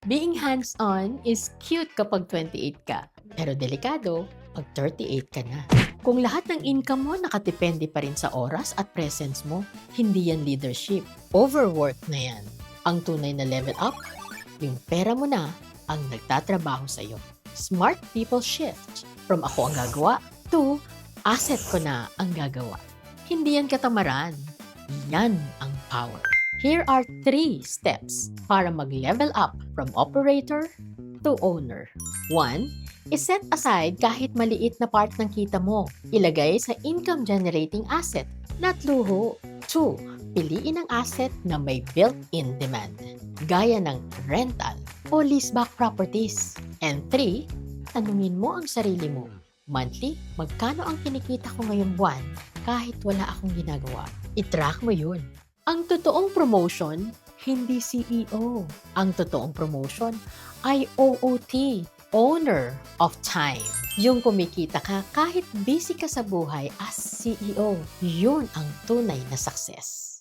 Being hands-on is cute kapag 28 ka, pero delikado pag 38 ka na. Kung lahat ng income mo nakadepende pa rin sa oras at presence mo, hindi yan leadership. Overwork na yan. Ang tunay na level up, yung pera mo na ang nagtatrabaho sa'yo. Smart people shift from ako ang gagawa to asset ko na ang gagawa. Hindi yan katamaran. Yan ang power. Here are 3 steps para mag-level up from operator to owner. 1. Iset aside kahit maliit na part ng kita mo. Ilagay sa income-generating asset, not luho. 2. Piliin ang asset na may built-in demand, gaya ng rental o leaseback properties. And 3. Tanungin mo ang sarili mo, monthly, magkano ang kinikita ko ngayong buwan kahit wala akong ginagawa? I-track mo yun. Ang totoong promotion, hindi CEO. Ang totoong promotion ay OOT, Owner of Time. Yung kumikita ka kahit busy ka sa buhay as CEO. Yun ang tunay na success.